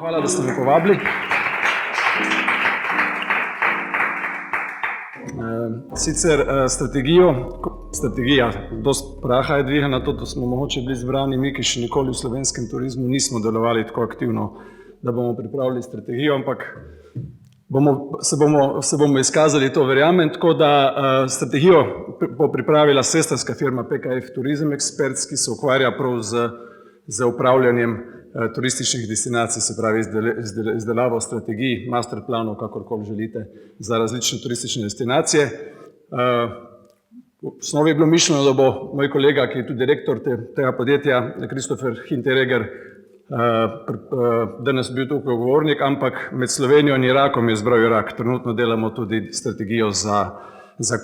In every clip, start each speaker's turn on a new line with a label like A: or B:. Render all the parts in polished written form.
A: Hvala, da ste me povabili. Sicer strategija, dosti praha je dviga na to, da smo mogoče bili zbrani mi, ki še nikoli v slovenskem turizmu nismo delovali tako aktivno, da bomo pripravili strategijo, ampak se bomo izkazali, to verjamem. Tako da strategijo bo pripravila sestrska firma PKF Tourism Experts, ki se ukvarja prav z upravljanjem turističnih destinacij, se pravi izdelavo strategij, master planov, kakorkoli želite, za različne turistične destinacije. V osnovi je bilo mišljeno, da bo moj kolega, ki je tudi direktor tega podjetja, Christopher Hinteregger, danes bil tukaj govornik, ampak med Slovenijo in Irakom je izbral Irak. Trenutno delamo tudi strategijo za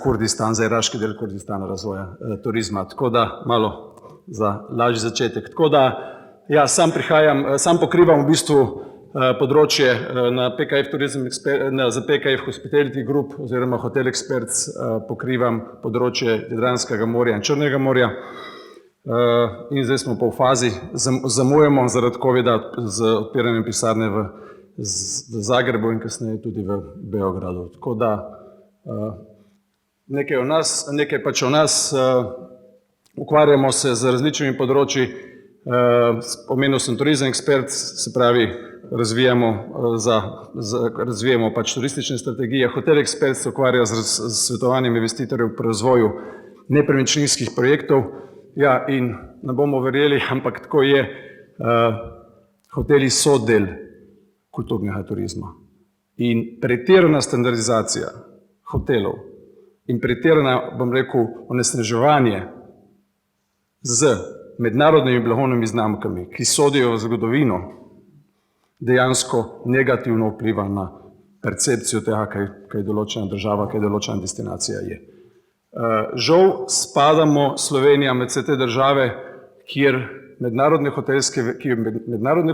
A: Kurdistan, za iraški del Kurdistana, razvoja turizma. Tako da malo za lažji začetek. Tako da ja, sam pokrivam v bistvu področje na PKF Tourism za PKF Hospitality Group oziroma Hotel Experts, pokrivam področje Jadranskega morja in Črnega morja. In zdaj smo pa v fazi, zamujamo zaradi covida z odpiranjem pisarne v Zagrebu in kasneje tudi v Beogradu. Tako da nekaj pač o nas, ukvarjamo se z različnimi področji. Omenil sem Tourism Experts, se pravi razvijamo pač turistične strategije. Hotel Experts se ukvarja z svetovanjem investitorjev pri razvoju nepremičninskih projektov. Ja, in ne bomo verjeli, ampak tako je, hoteli so del kulturnega turizma. In pretirana standardizacija hotelov in pretirana, bom rekel, onesnaževanje z mednarodnimi blagovnimi znamkami, ki sodijo v zgodovino, dejansko negativno vpliva na percepcijo tega, kaj določena država, kaj določena destinacija je. Žal spadamo Slovenija med vse te države, kjer mednarodne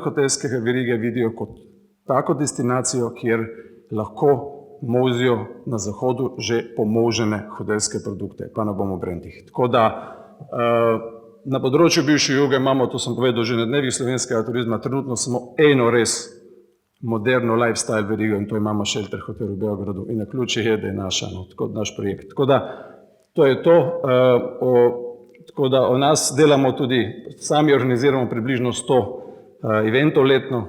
A: hotelske verige vidijo kot tako destinacijo, kjer lahko mozijo na zahodu že pomožene hotelske produkte, pa ne bomo brendih. Tako da na področju bivše Juge imamo, to sem povedal že na dnevih slovenskega turizma, trenutno samo eno res moderno lifestyle verigo in to imamo Shelter Hotel v Beogradu in naključje je, da je naš projekt. Tako da to je to. Tako da o nas delamo tudi, sami organiziramo približno 100 eventov letno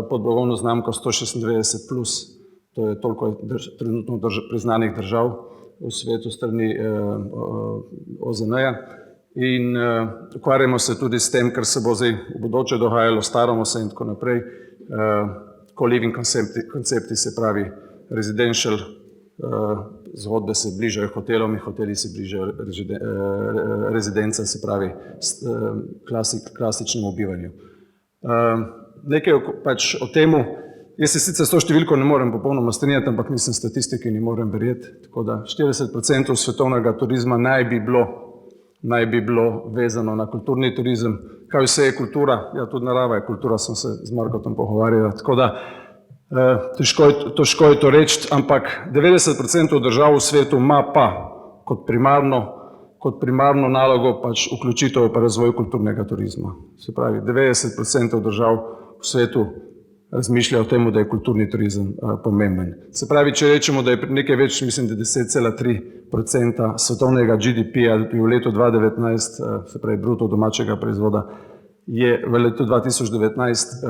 A: pod blagovno znamko 196+. To je toliko trenutno priznanih držav v svetu strani OZN-ja. In ukvarjamo se tudi s tem, kar se bo zdaj v bodoče dogajalo, staramo se in tako naprej. Co-living koncepti, se pravi residential zgodbe se bližajo hotelom in hoteli se bližajo rezidencam, se pravi klasičnemu bivanju. Nekaj pač o temu, jaz se sicer s to številko ne morem popolnoma strinjati, ampak mislim statistiki ne morem verjeti. Tako da 40% svetovnega turizma naj bi bilo vezano na kulturni turizem. Kaj vse je kultura? Ja, tudi narava je kultura, sem se z Markotom pogovarjal. Tako da težko je to reči, ampak 90% držav v svetu ima pa kot primarno nalogo pač vključitev v razvoj kulturnega turizma. Se pravi, 90% držav v svetu razmišlja o tem, da je kulturni turizem pomemben. Se pravi, če rečemo, da je nekaj več, mislim, da 10,3% svetovnega GDP-ja v letu 2019, se pravi bruto domačega proizvoda, je v letu 2019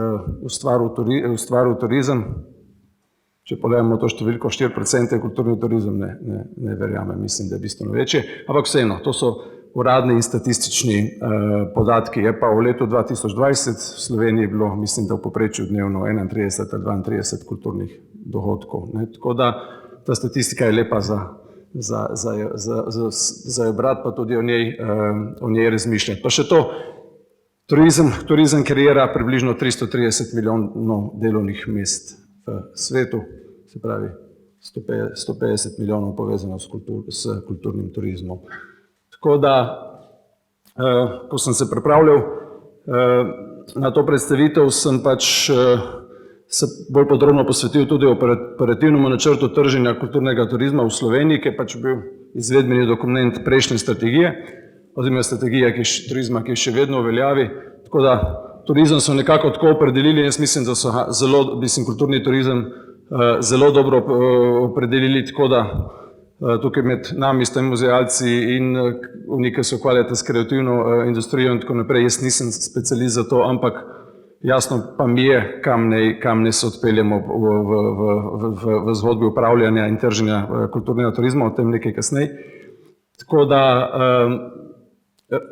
A: ustvaril turizem. Če pogledamo to številko, 4% je kulturni turizem, ne verjamem, mislim, da je bistveno večje. Ampak vseeno, to so uradni in statistični podatki. Je pa v letu 2020 v Sloveniji bilo, mislim, da v povprečju dnevno 31 ali 32 kulturnih dogodkov. Tako da ta statistika je lepa za jo brati, pa tudi o njej razmišljati. Pa še to, turizem kreira približno 330 milijonov delovnih mest v svetu, se pravi 150 milijonov povezano s kulturnim turizmom. Tako da, ko sem se pripravljal na to predstavitev, sem pač se bolj podrobno posvetil tudi operativnemu načrtu trženja kulturnega turizma v Sloveniji, ki je pač bil izvedbeni dokument prejšnje strategije, oziroma strategije turizma, ki je še vedno v veljavi. Tako da turizem so nekako tako opredelili, jaz mislim, da so kulturni turizem zelo dobro opredelili, tako da tukaj med nami ste muzealci in oni, ki se ukvarjate s kreativno industrijo in tako naprej. Jaz nisem specialist za to, ampak jasno pa mi je, kam ne se odpeljemo v zgodbi upravljanja in trženja kulturnega turizma, o tem nekaj kasneje. Tako da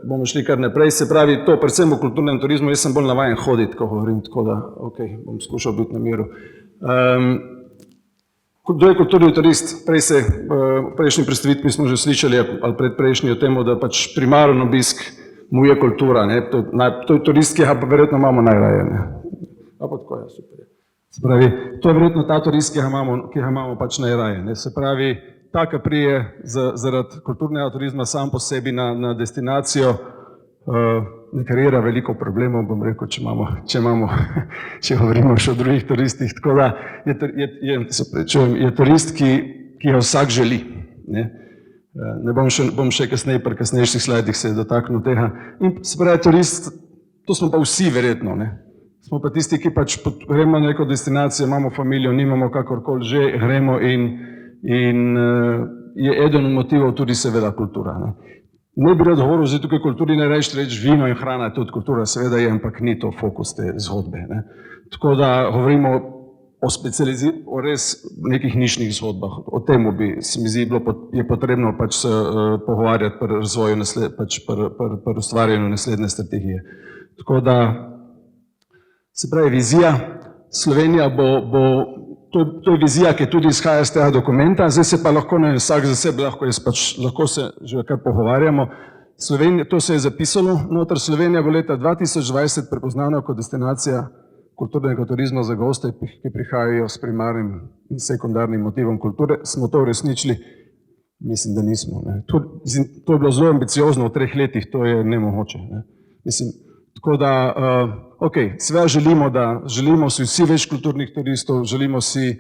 A: bomo šli kar naprej. Se pravi, to predvsem v kulturnem turizmu, jaz sem bolj navajen hoditi, ko govorim, tako da bom skušal biti na miru. Kdo je kulturni turist? V prejšnji predstavitvi smo že slišali, ali predprejšnji, o tem, da pač primaren obisk mu je kultura. To je turist, ki ga pa verjetno imamo najraje. Tako je, super. Se pravi, to je verjetno ta turist, ki ga imamo pač najraje. Se pravi, ta, ki prije zaradi kulturnega turizma sam po sebi na destinacijo, ne kreira veliko problemov, bom rekel, če govorimo še o drugih turistih. Tako da je turist, ki ga vsak želi. Ne bom še kasneje, pri kasnejših slajdih se dotaknil tega. In se pravi, turist, to smo pa vsi verjetno. Smo pa tisti, ki pač gremo na neko destinacijo, imamo familijo, nimamo kakorkoli že, gremo in je eden od motivov tudi seveda kultura. Ne bi rad govoril, zdaj tukaj kulturi ne reči vino in hrana, tudi kultura seveda je, ampak ni to fokus te zgodbe. Tako da govorimo o res nekih nišnih zgodbah. O tem se mi zdi, je potrebno pač se pogovarjati pri razvoju, pri ustvarjanju naslednje strategije. Tako da, se pravi, vizija Slovenija to je vizija, ki tudi izhaja iz tega dokumenta, zdaj se pa lahko vsak za sebe, lahko se že kar pogovarjamo. To se je zapisalo, noter Slovenija bo leta 2020 prepoznana kot destinacija kulturnega turizma za goste, ki prihajajo s primarnim in sekundarnim motivom kulture. Smo to uresničili? Mislim, da nismo. To je bilo zelo ambiciozno v 3 letih, to je nemogoče. Tako da, seveda želimo si vsi več kulturnih turistov, želimo si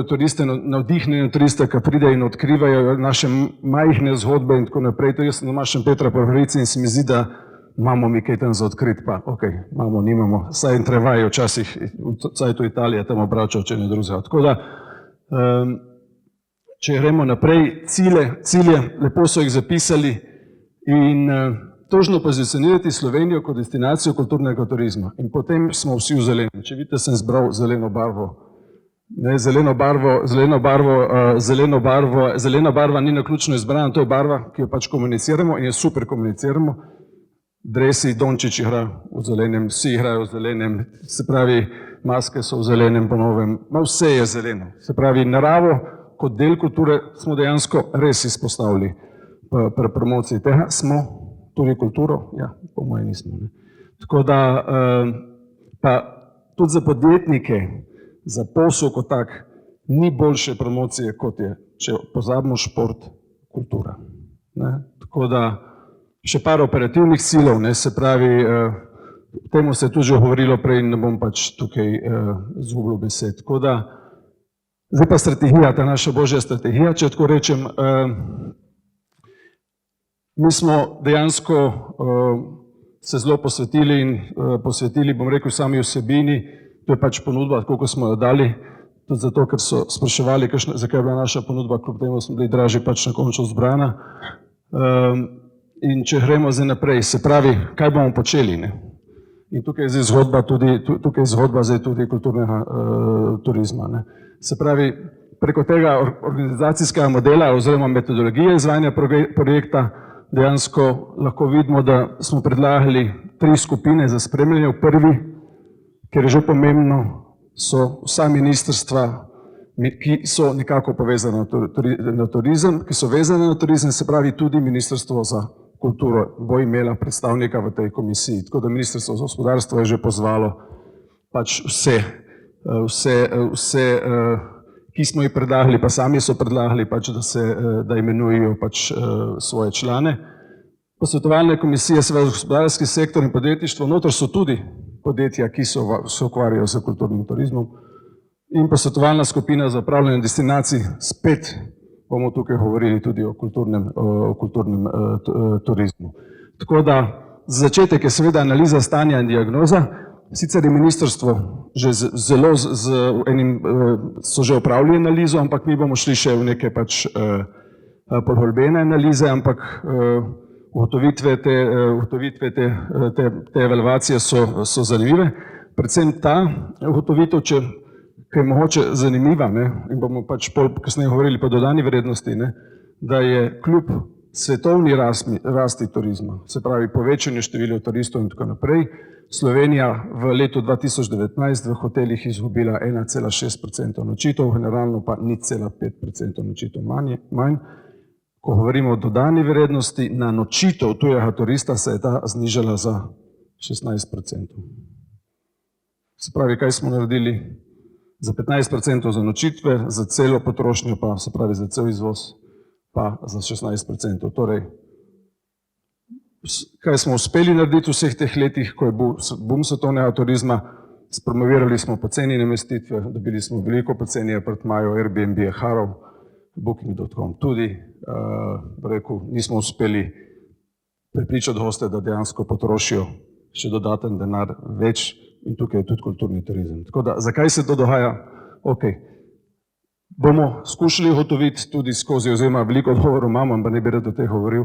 A: turiste, navdihnjene turiste, ki pridejo in odkrivajo naše majhne zgodbe in tako naprej. To jaz sem doma Šempetra po Gorici in se mi zdi, da imamo mi kaj tam za odkriti, pa imamo, nimamo, saj in trevajo včasih, saj to Italija tam obrača, če ne drugega. Tako da, če gremo naprej, cilje, lepo so jih zapisali in tožno pozicionirati Slovenijo kot destinacijo kulturnega turizma. In potem smo vsi v zelenem. Če vidite, sem zbral zeleno barvo. Zelena barva ni naključno izbrana, to je barva, ki jo pač komuniciramo in jo super komuniciramo. Dresi, Dončić igra v zelenem, vsi igrajo v zelenem, se pravi, maske so v zelenem ponovem, vse je zeleno. Se pravi, naravo kot del kulture smo dejansko res izpostavili pri promociji tega. Smo tudi kulturo? Ja, po mojem nismo. Tako da, pa tudi za podjetnike, za posel kot tak, ni boljše promocije, kot je, če pozabimo šport, kultura. Tako da, še par operativnih ciljev, se pravi, temu se je tudi že govorilo prej in ne bom pač tukaj zgubil besed. Tako da, zdaj pa strategija, ta naša božja strategija, če tako rečem. Mi smo dejansko se zelo posvetili, bom rekel, sami vsebini, to je pač ponudba, tako kot smo jo dali, tudi zato, ker so spraševali, zakaj je bila naša ponudba, kljub temu smo bili dražji pač na koncu zbrana. In če gremo zdaj naprej, se pravi, kaj bomo počeli. In tukaj je zgodba zdaj tudi kulturnega turizma. Se pravi, preko tega organizacijskega modela oziroma metodologije izvajanja projekta dejansko lahko vidimo, da smo predlagali 3 skupine za spremljanje. V prvi, ker je že pomembno, so vsa ministrstva, ki so nekako povezane na turizem, ki so vezane na turizem, se pravi tudi Ministrstvo za kulturo bo imela predstavnika v tej komisiji. Tako da Ministrstvo za gospodarstvo je že pozvalo pač vse, ki smo jih predlagali, pa sami so predlagali, da imenujejo svoje člane. Posvetovalne komisije, seveda gospodarski sektor in podjetništvo, noter so tudi podjetja, ki se ukvarjajo s kulturnim turizmom, in posvetovalna skupina za upravljanje destinacij, spet bomo tukaj govorili tudi o kulturnem turizmu. Tako da za začetek je seveda analiza stanja in diagnoza. Sicer je ministrstvo že zelo so že opravili analizo, ampak mi bomo šli še v neke pač poglobljene analize, ampak ugotovitve te evalvacije so zanimive. Predvsem ta ugotovitev, ki je mogoče zanimiva, in bomo pač kasneje govorili po dodani vrednosti, da je kljub svetovni rasti turizma, se pravi povečanju števila turistov in tako naprej, Slovenija v letu 2019 v hotelih izgubila 1,6% nočitev, generalno pa 0,5% nočitev manj. Ko govorimo o dodani vrednosti, na nočitev tujega turista se je ta znižala za 16%. Se pravi, kaj smo naredili? Za 15% za nočitve, za celo potrošnjo pa, se pravi za cel izvoz, pa za 16%. Torej, kaj smo uspeli narediti v vseh teh letih, ko je boom svetovnega turizma? Spromovirali smo poceni namestitve, dobili smo veliko poceni apartmajev, Airbnb, Harov, Booking.com tudi. Nismo uspeli prepričati goste, da dejansko potrošijo še dodaten denar več, in tukaj je tudi kulturni turizem. Tako da, zakaj se to dogaja? Bomo skušali ugotoviti tudi skozi, oziroma veliko odgovorov imamo, ampak ne bi rad o teh govoril,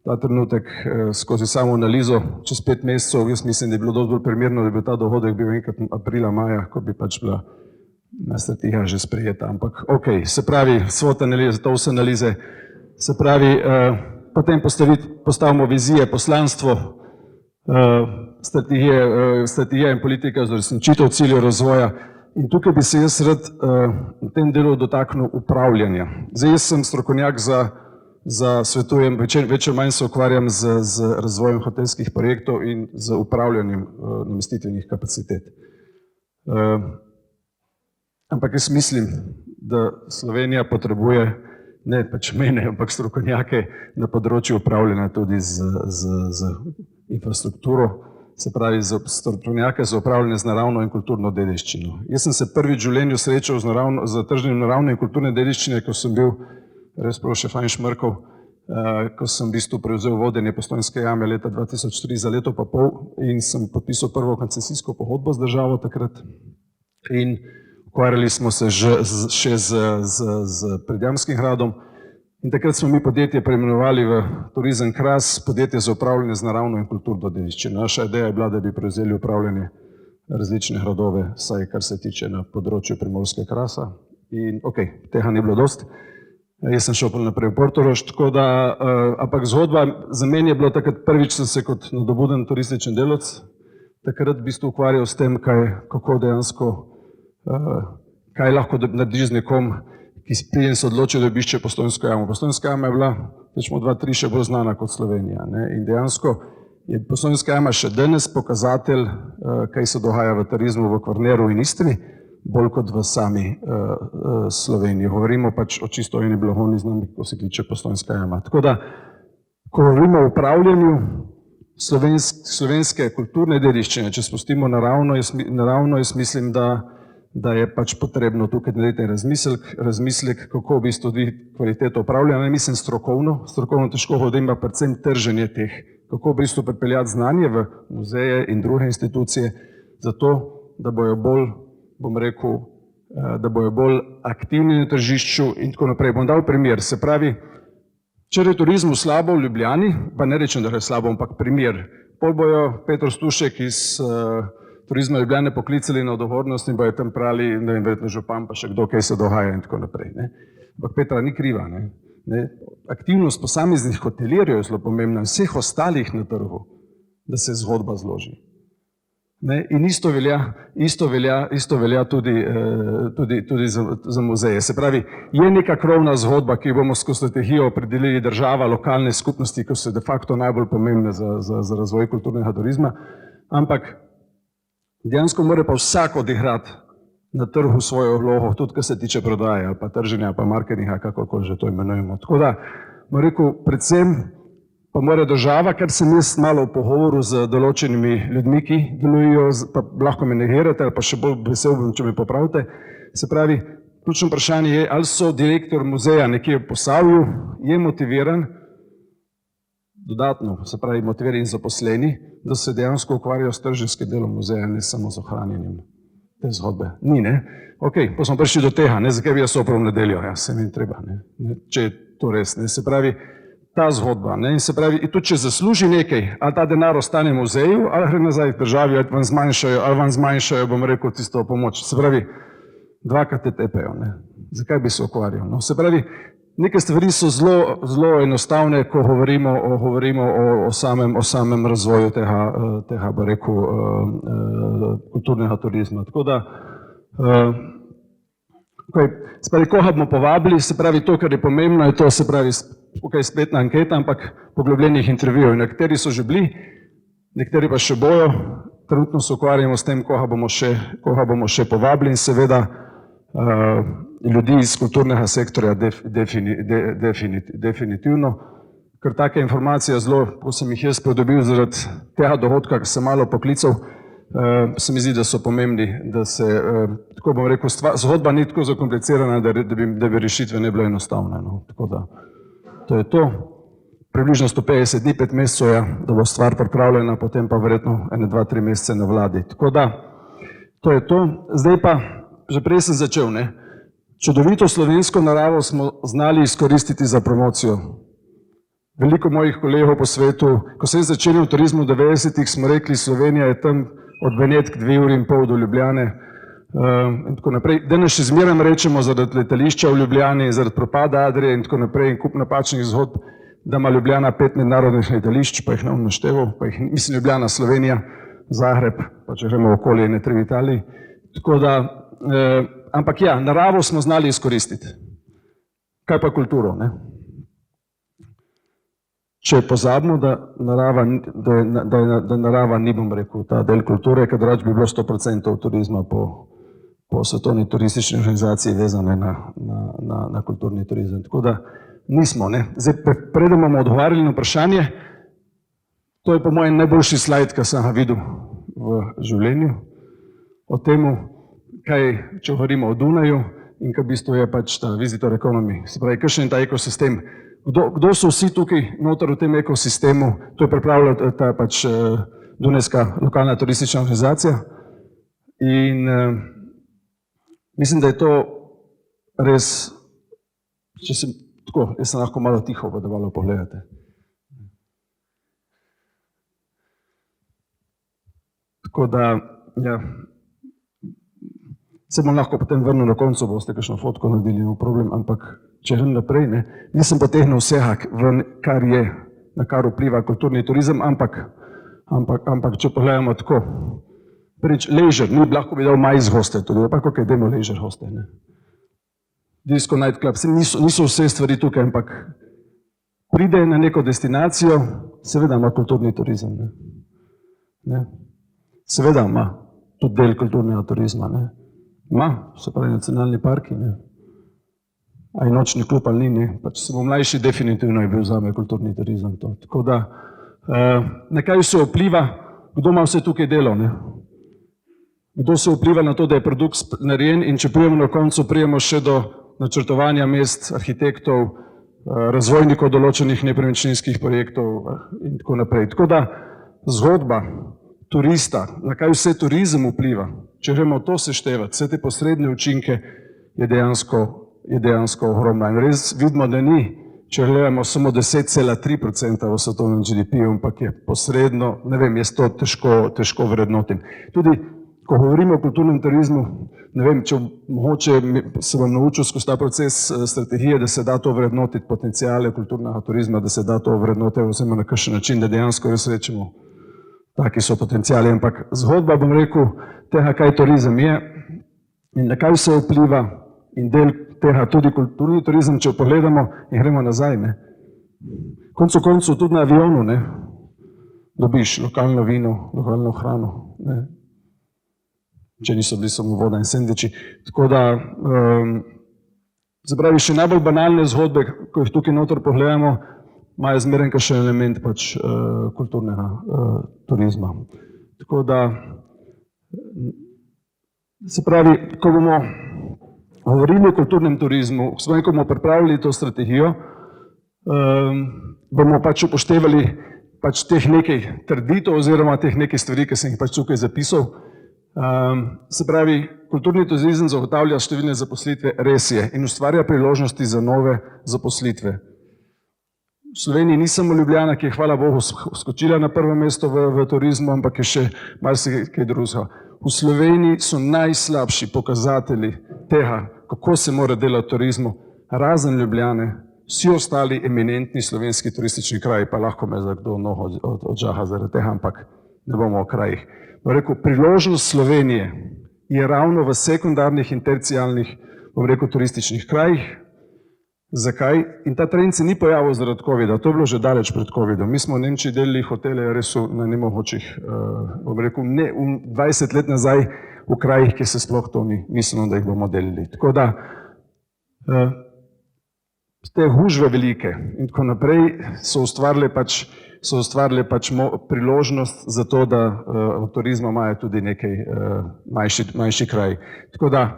A: ta trenutek skozi samo analizo čez 5 mesecev. Jaz mislim, da je bilo dosti bolj primerno, da bi ta dohodek bil enkrat aprila, maja, ko bi pač bila strategija že sprejeta. Ampak se pravi, SWOT analize, to vse analize, se pravi, potem postavimo vizije, poslanstvo, strategija in politika za uresničitev ciljev razvoja. In tukaj bi se jaz rad v tem delu dotaknil upravljanja. Zdaj, jaz sem strokovnjak za svetujem, več ali manj se ukvarjam z razvojem hotelskih projektov in z upravljanjem namestitvenih kapacitet. Ampak jaz mislim, da Slovenija potrebuje ne pač mene, ampak strokovnjake na področju upravljanja tudi z infrastrukturo, se pravi za strokovnjake za upravljanje z naravno in kulturno dediščino. Jaz sem se prvič v življenju srečal z trženjem naravne in kulturne dediščine, ko sem bil res prav še fajn šmrkov, ko sem v bistvu prevzel vodenje Postojnske jame leta 2003 za leto pa pol in sem podpisal prvo koncesijsko pogodbo z državo takrat. In ukvarjali smo se še z Predjamskim gradom in takrat smo mi podjetje preimenovali v Turizem Kras, podjetje za upravljanje z naravno in kulturno dediščino. Naša ideja je bila, da bi prevzeli upravljanje različne gradove, vsaj kar se tiče na področju Primorske Krasa. In tega ni bilo dosti. Jaz sem šel naprej v Portorož, tako da, ampak zgodba za meni je bilo takrat prvič, sem se kot nadobuden turističen delavec takrat v bistvu ukvarjal s tem, kako dejansko, kaj lahko narediš z nekom, ki preden se odloči, da obišče Postojnsko jamo. Postojnska jama je bila, recimo 2-3 še bolj znana kot Slovenija. In dejansko je Postojnska jama še danes pokazatelj, kaj se dogaja v turizmu v Kvarneru in Istri, bolj kot v sami Sloveniji. Govorimo pač o čisto eni blagovni znamki, ko se kliče Postojnska jama. Tako da, ko govorimo o upravljanju slovenske kulturne dediščine, če spustimo naravno, jaz mislim, da je pač potrebno tukaj narediti razmislek, kako v bistvu dvigati kvaliteto upravljanja. Mislim strokovno težko govorim, pa predvsem trženje teh, kako v bistvu pripeljati znanje v muzeje in druge institucije, zato da bojo bolj, bom rekel, da bojo bolj aktivni na tržišču in tako naprej. Bom dal primer, se pravi, če je turizmu slabo v Ljubljani, pa ne rečem, da je slabo, ampak primer, pol bojo Petr Stušek iz Turizma Ljubljane poklicali na odgovornost in bojo tam prali, ne vem, verjetno župan, pa še kdo, kaj se dogaja in tako naprej. Ampak Petra ni kriva. Aktivnost posameznih hotelirjev je zelo pomembna in vseh ostalih na trgu, da se zgodba zloži. In isto velja tudi za muzeje. Se pravi, je neka krovna zgodba, ki bomo skozi strategijo opredelili država, lokalne skupnosti, ki so de facto najbolj pomembne za razvoj kulturnega turizma, ampak dejansko mora pa vsak odigrati na trgu svojo vlogo, tudi kar se tiče prodaje, ali pa trženja, ali pa marketinga, kakorkoli že to imenujemo. Tako da, bom rekel, predvsem pa mora država, kar sem jaz malo v pogovoru z določenimi ljudmi, ki delujejo, pa lahko me negirate ali pa še bolj vesel bom, če me popravite. Se pravi, ključno vprašanje je, ali so direktor muzeja nekje v Posavju, je motiviran, dodatno, se pravi motivirani zaposleni, da se dejansko ukvarjajo s tržinskim delom muzeja, ne samo z ohranjanjem te zgodbe. Ni, ne? Ok, pa smo prišli do tega, ne, zakaj bi jaz oprav nedeljo, ja, se mi treba, ne, če je to res, ne, se pravi, ta zgodba, ne, in se pravi, in tudi če zasluži nekaj, ali ta denar ostane v muzeju, ali gre nazaj v državi, ali vam zmanjšajo, bom rekel, tisto pomoč, se pravi, dvakrat te tepejo, ne, zakaj bi se ukvarjal, no, se pravi, neke stvari so zelo enostavne, ko govorimo o samem razvoju tega, bo rekel, kulturnega turizma. Tako da, se pravi, koga bomo povabili, se pravi, to, kar je pomembno, je to, se pravi, spletna anketa, ampak poglobljenih intervjujev. Nekateri so že bili, nekateri pa še bojo, trenutno se ukvarjamo s tem, koga bomo še povabili in seveda ljudi iz kulturnega sektorja definitivno, ker take informacije zelo, ko sem jih jaz pridobil zaradi tega dogodka, ki sem malo poklical, se mi zdi, da so pomembni, da se, tako bom rekel, zgodba ni tako zakomplicirana, da bi rešitve ne bilo enostavne. No. Tako da, to je to. Približno 150 dni, 5 mesecev je, da bo stvar pripravljena, potem pa verjetno 1, 2, 3 mesece na vladi. Tako da, to je to. Zdaj pa, že prej sem začel, ne. Čudovito slovensko naravo smo znali izkoristiti za promocijo. Veliko mojih kolegov po svetu, ko sem začel v turizmu v 90-ih, smo rekli, Slovenija je tam od Benetk 2,5 ure do Ljubljane in tako naprej. Danes še zmeraj rečemo zaradi letališča v Ljubljani, zaradi propada Adrije in tako naprej in kup napačnih zgodb, da ima Ljubljana 5 mednarodnih letališč, pa jih ne bom našteval, pa jih mislim Ljubljana, Slovenija, Zagreb, pa če gremo okolje in 3 v Italiji. Tako da, ampak ja, naravo smo znali izkoristiti. Kaj pa kulturo, ne? Če pozabimo, da narava ni, bom rekel, ta del kulture, ker drugače bi bilo 100% turizma po svetovni turistični organizaciji vezane na kulturni turizem. Tako da nismo, ne. Zdaj, preden bomo odgovarjali na vprašanje, to je po mojem najboljši slajd, ki sem ga videl v življenju, o temu, kaj, če govorimo o Dunaju in kaj v bistvu je pač ta visitor economy, se pravi, kakšen je ta ekosistem. Kdo so vsi tukaj noter v tem ekosistemu, to je pripravila ta pač Dunajska lokalna turistična organizacija in mislim, da je to res, če sem tako, jaz sem lahko malo tiho, pa da malo pogledate. Tako da, ja, se bom lahko potem vrnil na koncu, boste kakšno fotko naredili, no problem, ampak če grem naprej, ne, nisem potegnil vsega, kar je, na kar vpliva kulturni turizem, ampak če pogledamo tako, prvič, leisure, ni lahko bi dal MICE hoste, tudi, pa kako je demo leisure hoste, ne. Disco night club, niso vse stvari tukaj, ampak pride na neko destinacijo, seveda ima kulturni turizem, ne. Seveda ima tudi del kulturnega turizma, ne. Ima, se pravi nacionalni parki, ne. A je nočni klub ali ni, ne. Pač se bo mlajši, definitivno je bil zame kulturni turizem to. Tako da, na kaj se vpliva, kdo ima vse tukaj delo, ne. Kdo se vpliva na to, da je produkt narejen in če prijemo na koncu, prijemo še do načrtovanja mest, arhitektov, razvojnikov določenih nepremičninskih projektov in tako naprej. Tako da, zgodba turista, na kaj vse turizem vpliva, če gremo to seštevati, vse te posredne učinke, je dejansko ogromna. In res vidimo, da ni, če gledamo samo 10,3% v svetovnem GDP-ju, ampak je posredno, ne vem, jaz to težko vrednotim. Tudi, ko govorimo o kulturnem turizmu, ne vem, če mogoče se bom naučil skozi ta proces strategije, da se da to vrednotiti, potencijale kulturnega turizma, da se da to vrednotiti oziroma na kakšen način, da dejansko res rečemo, taki so potencijali, ampak zgodba, bom rekel, tega, kaj turizem je in na kaj vse vpliva in del tega tudi kulturni turizem, če pogledamo in gremo nazaj, ne. Koncu tudi na avionu, ne, dobiš lokalno vino, lokalno hrano, ne, če niso bili samo voda in sendviči. Tako da, se pravi, še najbolj banalne zgodbe, ko jih tukaj noter pogledamo, imajo zmeraj še element pač kulturnega turizma. Tako da, se pravi, ko bomo govorili o kulturnem turizmu, ko bomo pripravili to strategijo, bomo pač upoštevali pač teh nekaj trditev oziroma teh nekaj stvari, ki sem jih pač tukaj zapisal. Se pravi, kulturni turizem zagotavlja številne zaposlitve, res je, in ustvarja priložnosti za nove zaposlitve. V Sloveniji ni samo Ljubljana, ki je, hvala Bogu, skočila na prvo mesto v turizmu, ampak je še marsikaj drugega. V Sloveniji so najslabši pokazatelji tega, kako se mora delati v turizmu, razen Ljubljane, vsi ostali eminentni slovenski turistični kraji, pa lahko me za kdo noho odžaha zaradi tega, ampak ne bomo o krajih. Bom rekel, priložnost Slovenije je ravno v sekundarnih in tercijalnih, bom rekel, turističnih krajih. Zakaj? In ta trend se ni pojavil zaradi COVID-a, to je bilo že daleč pred COVID-om. Mi smo v Nemčiji delili hotele res na nemogočih, bom rekel, ne 20 let nazaj v krajih, ki se sploh to ni mislilo, da jih bomo delili. Tako da, te gužve velike in tako naprej so ustvarile pač priložnost za to, da od turizma imajo tudi nekaj manjši kraj. Tako da,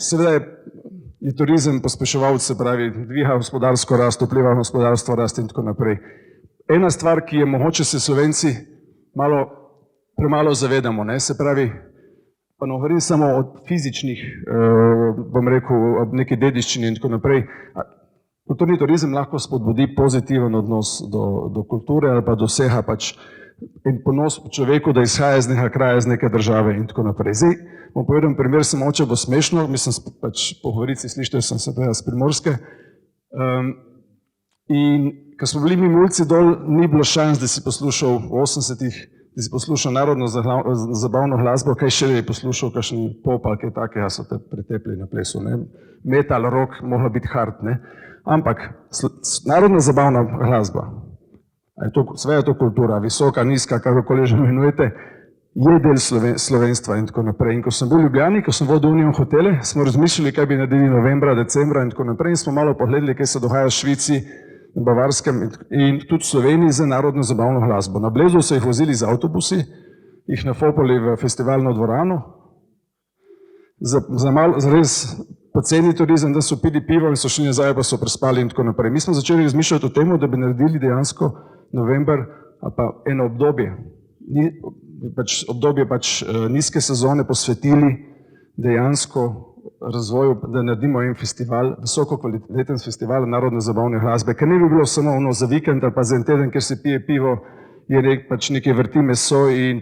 A: seveda je turizem pospeševalec, se pravi, dviga gospodarsko rast, vpliva gospodarstvo rast in tako naprej. Ena stvar, ki je mogoče se Slovenci premalo zavedamo, se pravi, pa ne govorim samo o fizičnih, bom rekel, neki dediščini in tako naprej. Kulturni turizem lahko spodbudi pozitiven odnos do kulture ali pa do vsega pač in ponos človeku, da izhaja iz nekega kraja, iz neke države in tako naprej. Zdaj bom povedal primer, samo oče bo smešno, mislim pač po govorici slišite, sem se prej iz Primorske. In ko smo bili mi mulci dol, ni bilo šans, da si poslušal v 80-ih, da si poslušal narodno zabavno glasbo, kaj še je poslušal, kakšen pop ali kaj takega so te pretepli na plesu, ne. Metal, rock, moglo biti hard, ne. Ampak narodna zabavna glasba, sve je to kultura, visoka, nizka, kakorkoli že imenujete, je del slovenstva in tako naprej. In ko sem bil v Ljubljani, ko sem vodil Union hotele, smo razmišljali, kaj bi naredili novembra, decembra in tako naprej in smo malo pogledali, kaj se dogaja v Švici, na Bavarskem in tudi v Sloveniji za narodno zabavno glasbo. Na Blezu so jih vozili z avtobusi, jih nafopali v festivalno dvorano, za res poceni turizem, da so pili pivo in so šli nazaj, pa so prespali in tako naprej. Mi smo začeli razmišljati o tem, da bi naredili dejansko november ali pa eno obdobje, nizke sezone posvetili dejansko razvoju, da naredimo en festival, visoko kvaliteten festival narodne zabavne glasbe, ker ne bi bilo samo ono za vikend ali pa za en teden, ker se pije pivo, je pač nekaj vrti meso in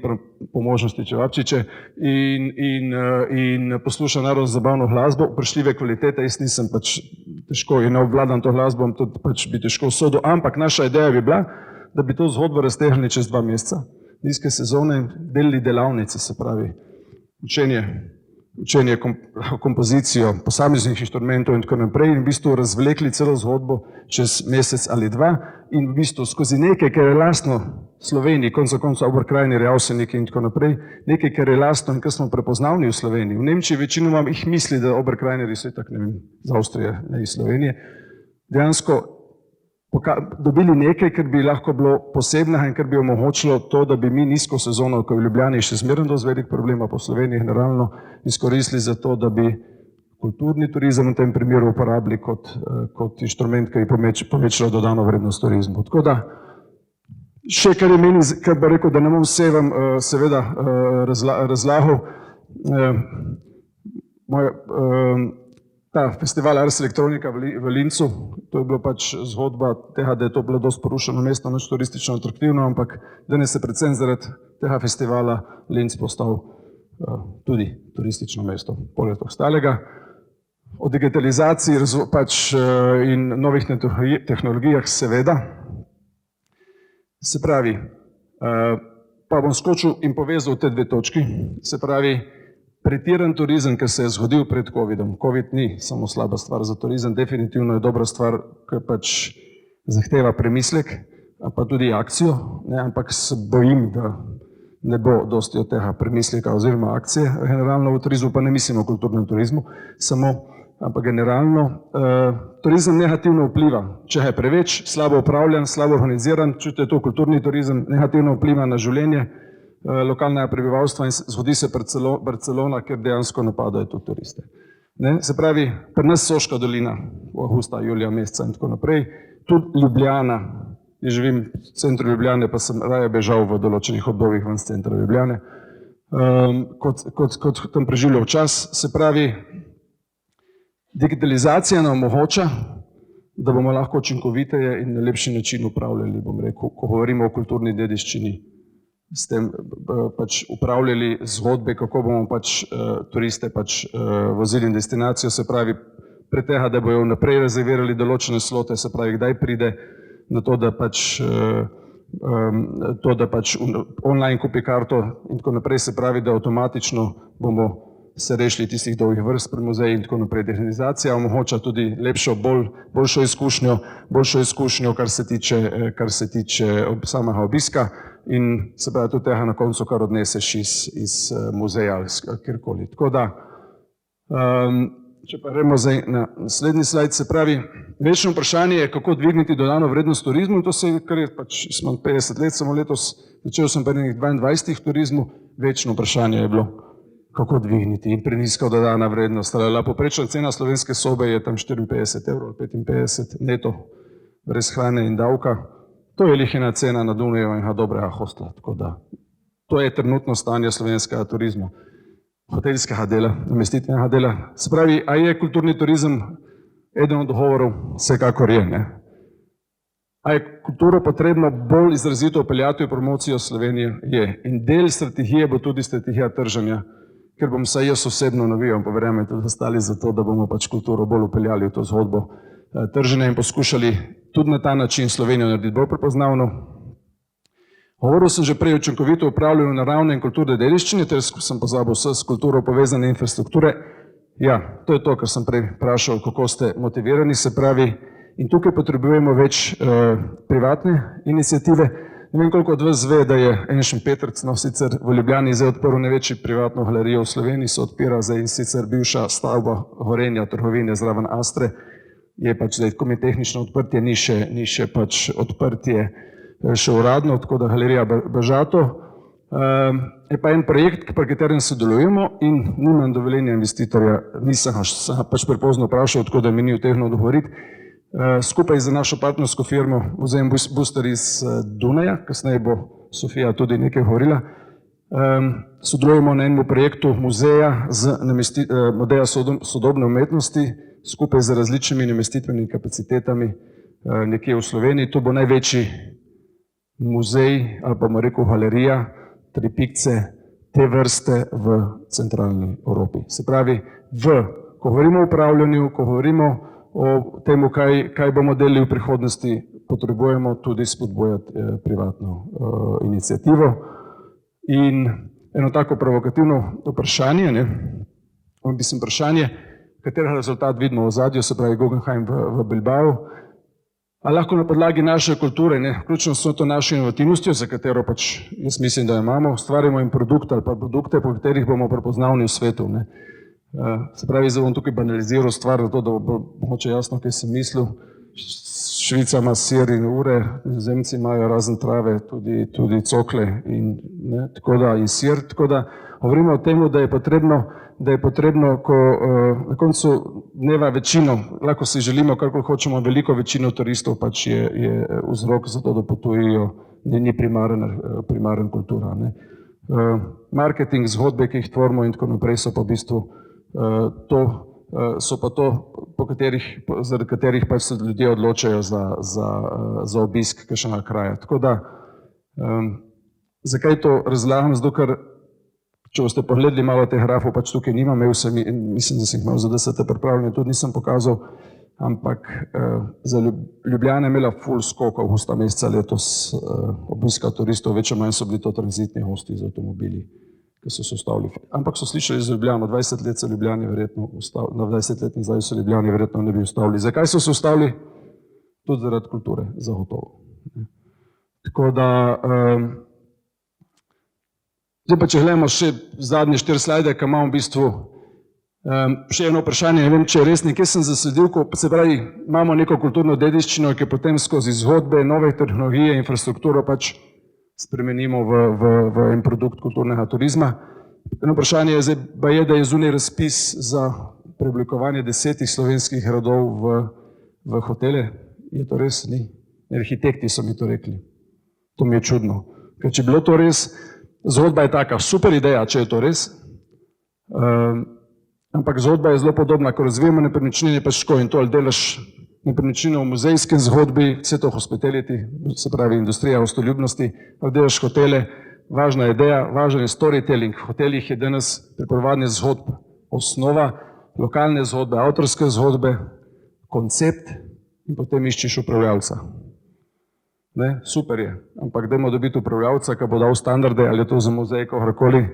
A: po možnosti čevapčiče in posluša narodno zabavno glasbo, vprašljive kvalitete, jaz nisem pač težko in ne obvladam to glasbo, tudi pač bi težko sodil, ampak naša ideja bi bila, da bi to zgodbo raztegnili čez 2 meseca, nizke sezone in delili delavnice, se pravi, učenje kompozicijo posameznih inštrumentov in tako naprej in v bistvu razvlekli celo zgodbo čez mesec ali 2 in v bistvu skozi nekaj, kar je lastno Sloveniji, konec koncev Oberkrajini, Rjavseniki in tako naprej, nekaj, kar je lastno in kar smo prepoznavni v Sloveniji. V Nemčiji večinoma jih misli, da Oberkrajini so itak, ne vem, iz Avstrije, ne iz Slovenije, dejansko dobili nekaj, kar bi lahko bilo posebnega in kar bi omogočilo to, da bi mi nizko sezono, ko je v Ljubljani še zmeraj dosti velik problem, pa po Sloveniji generalno izkoristili za to, da bi kulturni turizem v tem primeru uporabili kot inštrument, ki je povečalo dodano vrednost turizmu. Tako da, še kar je meni, kar bi rekel, da ne bom vse vam seveda razlagal, ta festival Ars Electronica v Linzu, to je bila pač zgodba tega, da je to bilo dosti porušeno mesto, nič turistično atraktivno, ampak danes je predvsem zaradi tega festivala Linz postal tudi turistično mesto, poleg ostalega. O digitalizaciji in novih tehnologijah seveda. Se pravi, pa bom skočil in povezal te 2 točki, se pravi, pretiran turizem, ki se je zgodil pred COVID-om. COVID ni samo slaba stvar za turizem, definitivno je dobra stvar, ki pač zahteva premislek, pa tudi akcijo, ampak se bojim, da ne bo dosti od tega premisleka oziroma akcije generalno v turizmu, pa ne mislim o kulturnem turizmu, samo ampak generalno, turizem negativno vpliva. Če je preveč, slabo upravljan, slabo organiziran, čute to kulturni turizem, negativno vpliva na življenje lokalnega prebivalstva in zgodi se Barcelona, kjer dejansko napadajo tudi turiste. Ne? Se pravi, pri nas Soška dolina, avgusta, julija, meseca in tako naprej, tudi Ljubljana, jaz živim v centru Ljubljane, pa sem raje bežal v določenih obdobjih ven z centra Ljubljane, kot tam preživljal čas. Se pravi, digitalizacija nam omogoča, da bomo lahko učinkoviteje in na lepši način upravljali, bom rekel, ko govorimo o kulturni dediščini, s tem pač upravljali zgodbe, kako bomo pač turiste pač vozili in destinacijo, se pravi, pre tega, da bojo naprej rezervirali določene slote, se pravi, kdaj pride na to, da pač online kupi karto in tako naprej, se pravi, da avtomatično bomo se rešili tistih dolgih vrst pri muzeji in tako naprej. Digitalizacija omogoča tudi lepšo, boljšo izkušnjo, kar se tiče samega obiska in se pravi tudi tega na koncu, kar odneseš iz muzeja ali kjerkoli. Tako da, če pa gremo zdaj na naslednji slajd, se pravi, večno vprašanje je, kako dvigniti dodano vrednost turizmu, to se je, kar je pač, smo 50 let, samo letos, začel sem pri 22 v turizmu, večno vprašanje je bilo, kako dvigniti in prenizka dodana vrednost. Povprečna cena slovenske sobe je tam 54 evrov, 55 neto, brez hrane in davka. To je lihina cena na Dunaju in dobrega hostla, tako da to je trenutno stanje slovenskega turizma, hotelskega dela, namestitvenega dela. Se pravi, a je kulturni turizem eden od odgovorov? Vsekakor je, ne? A je kulturo potrebno bolj izrazito vpeljati v promocijo Slovenije? Je. In del strategije bo tudi strategija trženja, ker bom saj jaz osebno navijal, pa verjamem tudi ostali za to, da bomo pač kulturo bolj vpeljali v to zgodbo trženja in poskušali tudi na ta način Slovenijo narediti bolj prepoznavno. Govoril sem že prej o učinkovito upravljanju naravne in kulturne dediščine, ter sem pozabil s kulturo povezane infrastrukture. Ja, to je to, kar sem prej vprašal, kako ste motivirani, se pravi, in tukaj potrebujemo več privatne iniciative. Ne vem, koliko od vas ve, da je en Šempetrec, no sicer v Ljubljani zdaj odprl največji privatno galerijo v Sloveniji, se odpira zdaj in sicer bivša stavba Gorenja, trgovine zraven Astre, je pač zdaj, ko mi tehnično odprtje, ni še pač odprtje še uradno, tako da galerija Bežato. Je pa en projekt, pri katerem sodelujemo in nimam dovoljenja investitorja, nisem pač prepozno vprašal, tako da mi ni utegnil odgovoriti. Skupaj z našo partnersko firmo Muzejem Booster iz Dunaja, kasneje bo Sofija tudi nekaj govorila, sodelujemo na enem projektu muzeja sodobne umetnosti, skupaj z različnimi namestitvenimi kapacitetami nekje v Sloveniji. To bo največji muzej, ali pa bomo rekel galerija, tripikce te vrste v centralni Evropi. Se pravi, ko govorimo o upravljanju, ko govorimo o tem, kaj bomo delali v prihodnosti, potrebujemo tudi spodbujati privatno inicijativo. In eno tako provokativno vprašanje, vprašanje, katerega rezultat vidimo v ozadju, se pravi Guggenheim v Bilbao, a lahko na podlagi naše kulture, vključno s to našo inovativnostjo, za katero pač jaz mislim, da jo imamo, ustvarimo in produkt ali pa produkte, po katerih bomo prepoznavni v svetu. Se pravi, zdaj bom tukaj banaliziral stvar, zato da bo mogoče jasno, kaj sem mislil. Švica ima sir in ure, Nizozemci imajo razen trave, tudi cokle in sir, tako da govorimo o tem, da je potrebno, ko na koncu dneva večino, lahko si želimo, kakor hočemo, veliko večino turistov pač je vzrok za to, da potujejo, ni primaren kultura. Marketing, zgodbe, ki jih tvorimo in tako naprej, so pa v bistvu zaradi katerih pač se ljudje odločajo za obisk kakšnega kraja. Tako da, zakaj to razlagam? Zato, ker če boste pogledali malo teh grafov, pač tukaj nimam, mislim, da sem jih imel za DST pripravljene, tudi nisem pokazal, ampak za Ljubljana je imela ful skok avgusta meseca letos obiska turistov, več ali manj so bili to tranzitni gosti z avtomobili, ki so se ustavili. Ampak so slišali za Ljubljano, 20 let so Ljubljani verjetno ustavili, na 20 let nazaj so Ljubljani verjetno ne bi ustavili. Zakaj so se ustavili? Tudi zaradi kulture, zagotovo. Tako da, zdaj pa če gledamo še zadnje 4 slajde, ki imamo v bistvu Še eno vprašanje, ne vem, če je res nekje sem zasledil, ko se pravi, imamo neko kulturno dediščino, ki potem skozi zgodbe, nove tehnologije, infrastrukturo pač spremenimo v en produkt kulturnega turizma. Eno vprašanje je zdaj, da je zunaj razpis za preoblikovanje 10 slovenskih gradov v hotele. Je to res? Ni. Arhitekti so mi to rekli. To mi je čudno. Ker če bilo to res, zgodba je taka, super ideja, če je to res. Ampak zgodba je zelo podobna, ko razvijamo nepremičnine, pač tako in to, ali delaš nepremičnino v muzejskem zgodbi, vse to hospitality, se pravi industrija gostoljubnosti, ali delaš hotele, važna ideja, važen je storytelling. V hotelih je danes pripovedovanje zgodb osnova, lokalne zgodbe, avtorske zgodbe, koncept in potem iščeš upravljavca. Ne, super je, ampak dajmo dobiti upravljavca, ki bo dal standarde, ali je to za muzej, kakorkoli.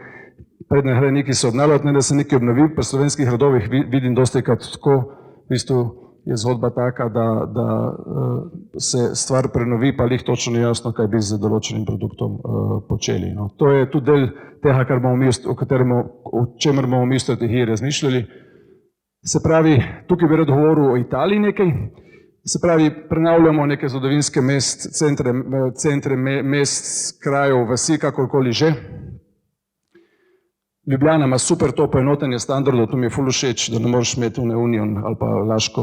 A: Predne gre nekaj se obnavljati, ne da se nekaj obnovi, pri slovenskih gradovih vidim dostikrat tako, v bistvu je zgodba taka, da se stvar prenovi, pa lih točno ni jasno, kaj bi z določenim produktom počeli. No. To je tudi del tega, o čemer bomo mi v strategiji razmišljali. Se pravi, tukaj bi rad govoril o Italiji nekaj. Se pravi, prenavljamo neke zgodovinske centre mest, krajev, vasi, kakorkoli že. Ljubljana ima super to poenotenje standardov, to mi je ful všeč, da ne moreš imeti Union ali pa Laško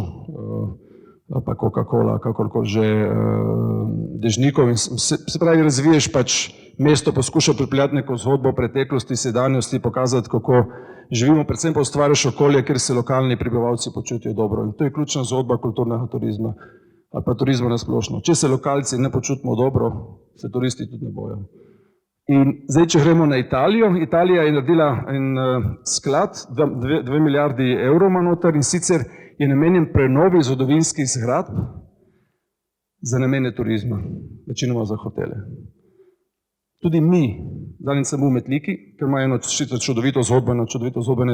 A: ali pa Coca-Cola, kakorkoli že Dežnikov. Se pravi, razviješ pač mesto, poskuša pripeljati neko zgodbo preteklosti, sedanjosti, pokazati, kako živimo, predvsem pa ustvariš okolje, kjer se lokalni prebivalci počutijo dobro. In to je ključna zgodba kulturnega turizma ali pa turizma na splošno. Če se lokalci ne počutimo dobro, se turisti tudi ne bojo. In zdaj, če gremo na Italijo, Italija je naredila en sklad, 2 milijardi evrov ima noter in sicer je namenjen prenovi zgodovinskih zgradb za namene turizma, večinoma za hotele. Tudi mi, danes sem v Metliki, ker ima eno čudovito zgodbo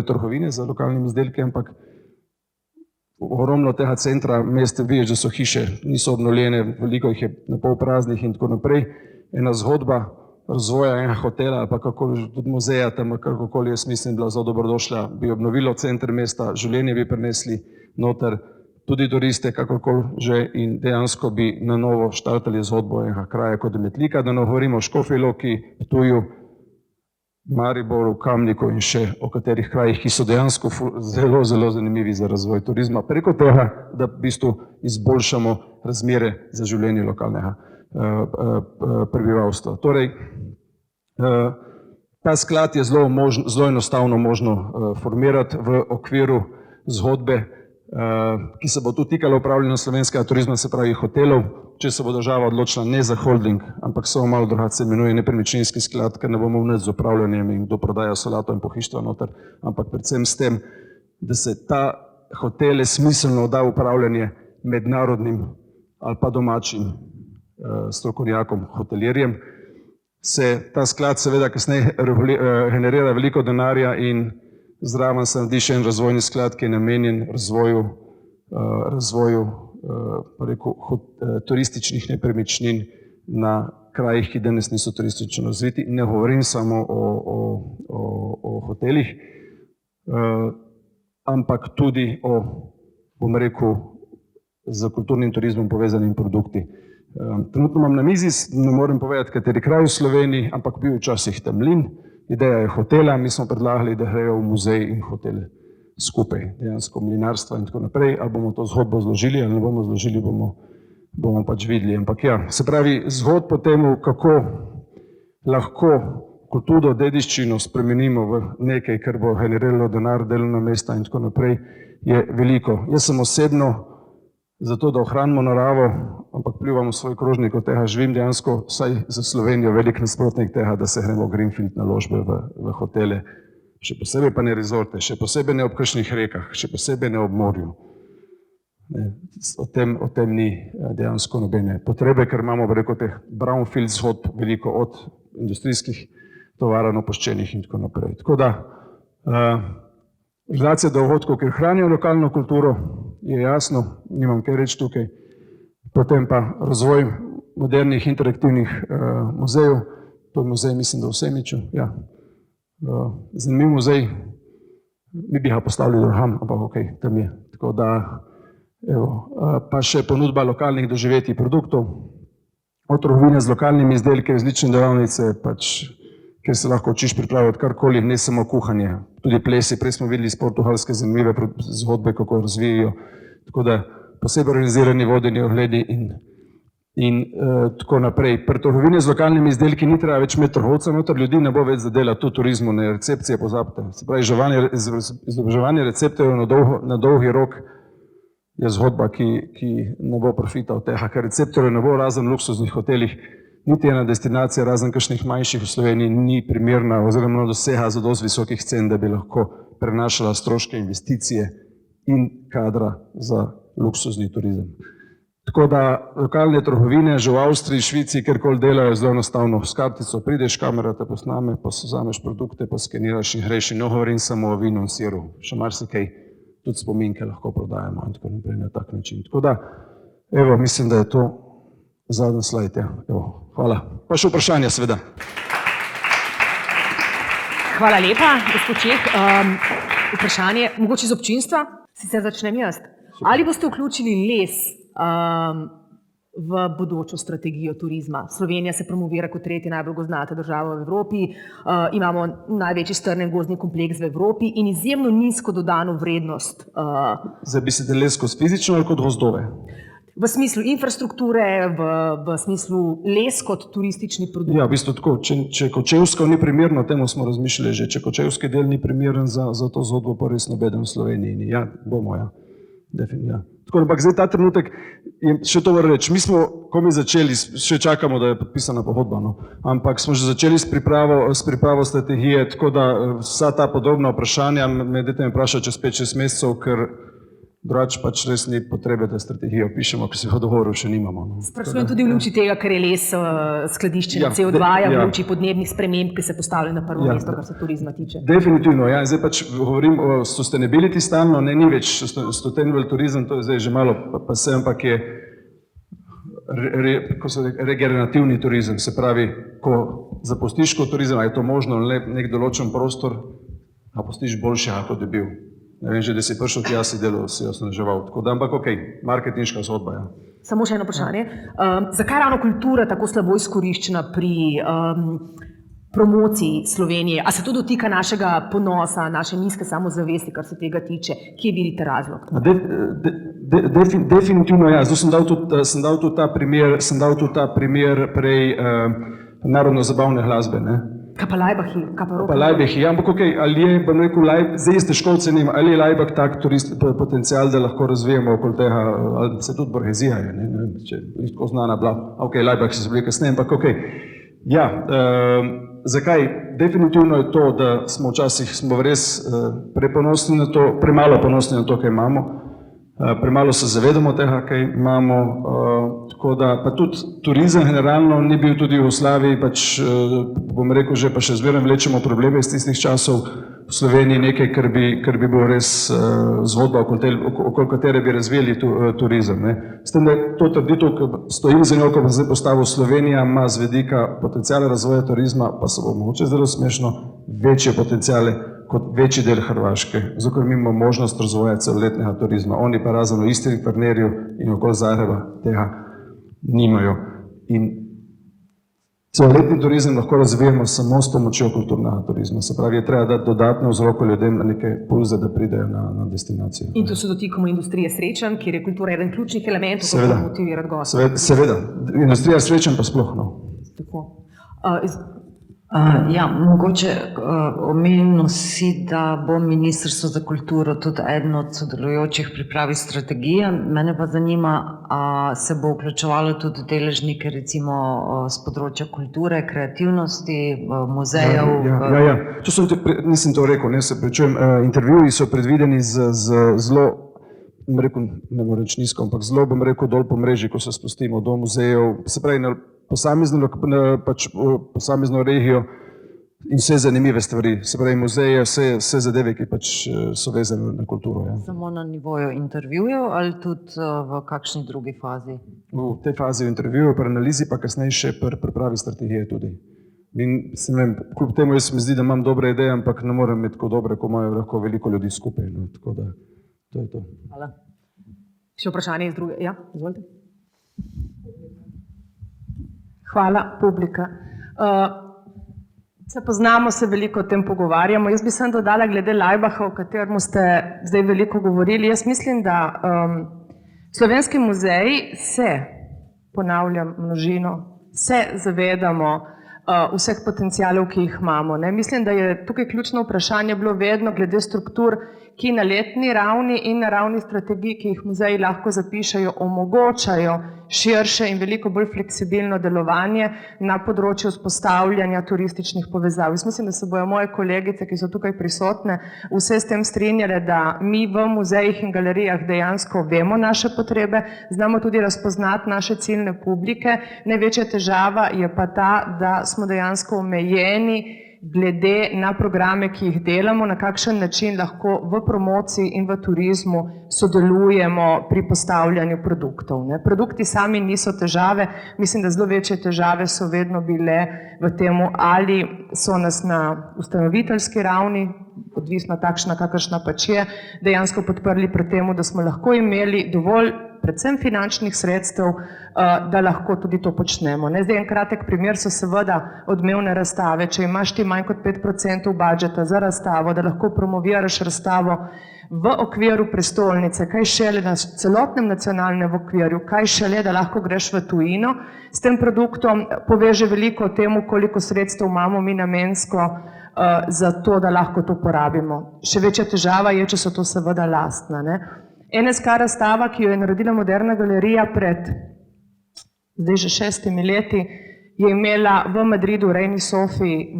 A: trgovine za lokalnimi izdelki, ampak ogromno tega centra mest, vidiš, da so hiše, niso obnovljene, veliko jih je na pol praznih in tako naprej. Ena zgodba razvoja enega hotela ali pa tudi muzeja, tam kakorkoli jaz mislim, bila zelo dobrodošla, bi obnovilo center mesta, življenje bi prinesli noter, tudi turiste, kakorkoli že, in dejansko bi na novo štartali zgodbo enega kraja kot Metlika, da ne govorimo o Škofji Loki, Ptuju, Mariboru, Kamniku in še o katerih krajih, ki so dejansko zelo, zelo zanimivi za razvoj turizma, preko tega, da v bistvu izboljšamo razmere za življenje lokalnega prebivalstva. Torej, ta sklad je zelo enostavno možno formirati v okviru zgodbe, ki se bo tudi tikala upravljanja slovenskega turizma, se pravi hotelov, če se bo država odločila ne za holding, ampak samo malo drugače se imenuje nepremičninski sklad, ker ne bomo vnet z upravljanjem in kdo prodaja solato in pohištva noter, ampak predvsem s tem, da se ta hotele smiselno da upravljanje mednarodnim ali pa domačim strokovnjakom, hotelirjem, se ta sklad seveda kasneje generira veliko denarja in zraven se naredi še en razvojni sklad, ki je namenjen razvoju turističnih nepremičnin na krajih, ki danes niso turistično razviti. Ne govorim samo o hotelih, ampak tudi o, bom rekel, z kulturnim turizmom povezanim produkti. Trenutno imam na mizi, ne morem povedati, kateri kraj v Sloveniji, ampak bil včasih tam Mlin. Ideja je hotela, mi smo predlagali, da grejo v muzej in hotel skupaj, dejansko mlinarstva in tako naprej. Ali bomo to zgodbo zložili ali ne bomo zložili, bomo pač videli. Ampak ja, se pravi, zgodb po tem, kako lahko kulturo, dediščino spremenimo v nekaj, kar bo generiralo denar, delovna mesta in tako naprej, je veliko. Jaz sem osebno zato, da ohranimo naravo, ampak plivamo svoj krožnik, od tega živim dejansko, vsaj za Slovenijo, velik nasprotnik tega, da se gremo greenfield naložbe v hotele, še posebej pa ne rezorte, še posebej ne ob kakšnih rekah, še posebej ne ob morju. O tem ni dejansko nobene potrebe, ker imamo veliko teh brownfield zgodb, veliko od industrijskih tovarn opuščenih in tako naprej. Tako da, realizacija dohodkov, ker hranijo lokalno kulturo, je jasno, nimam kaj reči tukaj. Potem pa razvoj modernih interaktivnih muzejev, to je muzej, mislim, da v Semiču, ja. Zanimiv muzej, mi bi ga postavili drugam, ampak ok, tam je. Tako da, evo, pa še ponudba lokalnih doživetij produktov, od trgovine z lokalnimi izdelki, različne delavnice, pač, kjer se lahko učiš pripravljati karkoli, ne samo kuhanje, tudi plesi, prej smo videli iz Portugalske zanimive zgodbe, kako razvijajo, tako da posebej organizirani vodeni ogledi in tako naprej. Pri trgovini z lokalnimi izdelki ni treba več imeti trgovca noter, ljudi ne bo več zadelati tu turizmu, ne recepcije pozabite. Se pravi, izobraževanje receptorjev na dolgi rok je zgodba, ki ne bo profita od tega, ker receptorjev ne bo razen v luksuznih hotelih, niti ena destinacija razen kakšnih manjših v Sloveniji ni primerna oziroma dosega za dosti visokih cen, da bi lahko prenašala stroške investicije in kadra za luksuzni turizem. Tako da lokalne trgovine, že v Avstriji, Švici, kjerkoli delajo, zelo enostavno. S kartico prideš, kamera te posname, pa vzameš produkte, pa skeniraš in greš. In ne govorim samo o vinu in siru, še marsikaj, tudi spominke lahko prodajamo in tako naprej na tak način. Tako da, evo, mislim, da je to zadnji slajd. Ja. Evo, hvala. Pa še vprašanja, seveda.
B: Hvala lepa, gospod Čeh. Vprašanje, mogoče iz občinstva, sicer začnem jaz. Ali boste vključili les v bodočo strategijo turizma? Slovenija se promovira kot tretja najbolj gozdnata država v Evropi, imamo največji strnjen gozdni kompleks v Evropi in izjemno nizko dodano vrednost.
A: Zdaj bi se les kot fizično ali kot gozdove?
B: V smislu infrastrukture, v smislu les kot turistični produkt.
A: Ja, v bistvu tako. Če Kočevsko ni primerno, temu smo razmišljali že. Če Kočevski del ni primeren za to zgodbo, pa res nobeden v Sloveniji. Ja, bomo, ja. Definitivno. Tako, ampak zdaj ta trenutek, še to moram reči, mi smo, ko mi začeli, še čakamo, da je podpisana pogodba, no? Ampak smo že začeli s pripravo strategije, tako da vsa ta podobna vprašanja me dajte me vprašati čez 5-6 mesecev, ker drugače pač res ni potrebe, da strategijo pišemo, ker se v dogovoru še nimamo. No.
B: Sprašujem tudi v luči tega, ker je les skladiščenje CO2, v luči podnebnih sprememb, ki se postavljajo na prvo mesto, kar se turizma tiče.
A: Definitivno, ja. Zdaj pač govorim o sustainability stalno, ne, ni več sustainable turizem, to je zdaj že malo pa se, ampak je regenerativni turizem, se pravi, ko zapustiš kot turizem, a je to možno, nek določen prostor, a postiš boljše, kot je bil. Ne vem že, da si prišel tja, si delal, si osnaževal. Tako da, ampak okej, marketinška zgodba, ja.
B: Samo še eno vprašanje. Zakaj ravno kultura tako slabo izkoriščena pri promociji Slovenije? A se to dotika našega ponosa, naše nizke samozavesti, kar se tega tiče? Kje vidite razlog?
A: Definitivno, ja. Zdaj sem dal tudi ta primer prej narodno-zabavne glasbe, ne.
B: Kaj pa Lajbahi, kaj pa Roka?
A: Pa Lajbahi, ja, ampak okej, ali je, bom rekel, zdaj jaz težko ocenim, ali je Lajbah tak potencial, da lahko razvijamo okoli tega, ali se tudi Borgezija je, ne vem, če je tako znana bila, okej, Lajbah so bili kasneje, ampak okej. Ja, zakaj? Definitivno je to, da smo včasih res preponosni na to, premalo ponosni na to, kaj imamo, premalo se zavedamo tega, kaj imamo, tako da pa tudi turizem generalno ni bil tudi v Jugoslaviji, pač bom rekel že, pa še zmeraj vlečemo probleme iz tistih časov v Sloveniji, nekaj, kar bi bil res zgodba, okoli katere bi razvijali turizem. S tem, da to trditev, ko stojim za njo, ko bo zdaj postavil Slovenija, ima z vidika potencijala razvoja turizma, pa se bo mogoče zelo smešno, večje potencijale kot večji del Hrvaške, zato ker imamo možnost razvoja celoletnega turizma. Oni pa razen v Istri, Kvarnerju in okoli Zagreba tega nimajo. In celoletni turizem lahko razvijamo samo s pomočjo kulturnega turizma. Se pravi, je treba dati dodatno vzroko ljudem na neke pulze, da pridejo na destinacijo.
B: In tu se dotikamo industrije srečanj, kjer je kultura eden ključnih elementov, kako motivirati goste.
A: Seveda. Industrija srečanj pa sploh, no.
B: Tako.
C: Ja, mogoče omenil si, da bo Ministrstvo za kulturo tudi eden od sodelujočih pripravi strategije. Mene pa zanima, a se bo vključevalo tudi deležnike recimo z področja kulture, kreativnosti, muzejev?
A: Ja. Nisem to rekel, ne se pričujem. Intervjuji so predvideni z zelo, ne moram reči nizko, ampak zelo, bom rekel, dol po mreži, ko se spustimo do muzejev, se pravi na posamezno regijo in vse zanimive stvari, se pravi muzeje, vse zadeve, ki pač so vezane na kulturo. Ja.
C: Samo na nivoju intervjujev ali tudi v kakšni drugi fazi?
A: V tej fazi intervjujev, pri analizi pa kasneje še pri pripravi strategije tudi. Kljub temu jaz mi zdi, da imam dobre ideje, ampak ne morem imeti tako dobre, ko imajo lahko veliko ljudi skupaj. No. Tako da, to je to.
B: Hvala. Še vprašanje iz druge? Ja, izvolite.
D: Hvala, publika. Se poznamo, se veliko o tem pogovarjamo. Jaz bi sem dodala glede Laibacha, o katerem ste zdaj veliko govorili. Jaz mislim, da slovenski muzeji se, ponavljam množino, se zavedamo vseh potencialov, ki jih imamo. Ne? Mislim, da je tukaj ključno vprašanje bilo vedno glede struktur, ki na letni ravni in na ravni strategij, ki jih muzeji lahko zapišajo, omogočajo širše in veliko bolj fleksibilno delovanje na področju vzpostavljanja turističnih povezav. Jaz mislim, da se bojo moje kolegice, ki so tukaj prisotne, vse s tem strinjale, da mi v muzejih in galerijah dejansko vemo naše potrebe, znamo tudi razpoznati naše ciljne publike. Največja težava je pa ta, da smo dejansko omejeni glede na programe, ki jih delamo, na kakšen način lahko v promociji in v turizmu sodelujemo pri postavljanju produktov. Ne? Produkti sami niso težave, mislim, da zelo večje težave so vedno bile v temu, ali so nas na ustanoviteljski ravni, odvisno takšna, kakršna pač je, dejansko podprli pri temu, da smo lahko imeli dovolj predvsem finančnih sredstev, da lahko tudi to počnemo. Zdaj, en kratek primer so seveda odmevne razstave. Če imaš ti manj kot 5% budžeta za razstavo, da lahko promoviraš razstavo v okviru prestolnice, kaj šele na celotnem nacionalnem okvirju, kaj šele, da lahko greš v tujino, s tem produktom poveže veliko o tem, koliko sredstev imamo mi namensko za to, da lahko to porabimo. Še večja težava je, če so to seveda lastna. Ne? NSK razstava, ki jo je naredila Moderna galerija pred zdaj že 6 leti, je imela v Madridu, Reini Sofiji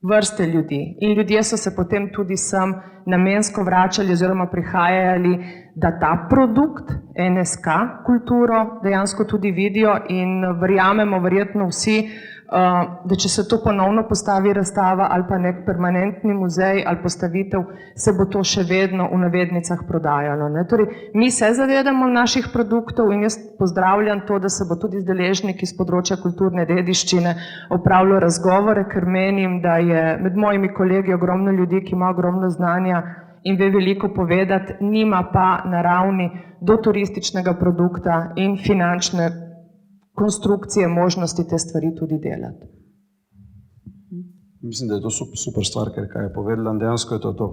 D: vrste ljudi. In ljudje so se potem tudi sem namensko vračali oziroma prihajali, da ta produkt, NSK kulturo, dejansko tudi vidijo in verjamemo verjetno vsi, da če se to ponovno postavi razstava ali pa nek permanentni muzej ali postavitev, se bo to še vedno v navednicah prodajalo. Ne? Torej, mi se zavedamo naših produktov in jaz pozdravljam to, da se bo tudi z deležniki z področja kulturne dediščine opravljalo razgovore, ker menim, da je med mojimi kolegi ogromno ljudi, ki ima ogromno znanja in ve veliko povedati, nima pa na ravni do turističnega produkta in finančne konstrukcije možnosti te stvari tudi delati.
A: Mislim, da je to super stvar, ker kaj je povedala, dejansko je to.